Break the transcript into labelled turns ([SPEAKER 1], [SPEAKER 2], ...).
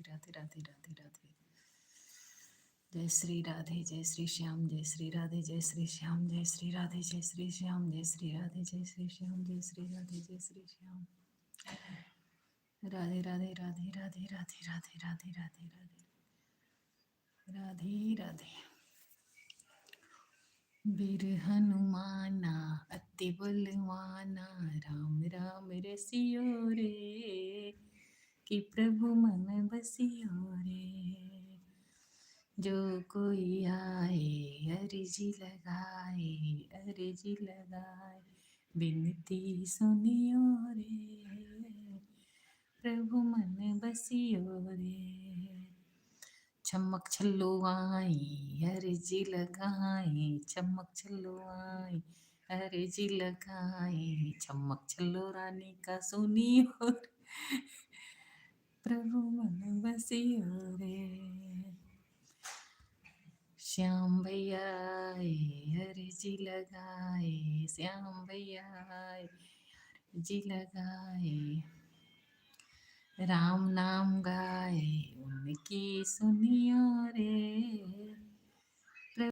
[SPEAKER 1] राधे राधे राधे राधे राधे। जय श्री राधे जय श्री श्याम जय श्री राधे जय श्री श्याम जय श्री राधे जय श्री श्याम जय श्री राधे जय श्री श्याम जय श्री राधे जय श्री श्याम। राधे राधे राधे राधे राधे राधे राधे राधे राधे राधे राधे। वीर हनुमाना अति बलवाना राम राम रसियो रे कि प्रभु मन बसियो रे। जो कोई आए अर्जी लगाए अर्जी लगाए बिनती सुनियो रे प्रभु मन बसियो रे। चमक छल्लो आई अर्जी लगाए चमक छल्लो आई अर्जी लगाए चमक छल्लो रानी का सुनियो प्रभु मन बसियो रे। श्याम भैया अर्जी लगाए श्याम भैया अर्जी लगाए राम नाम गाए उनकी सुनियो रे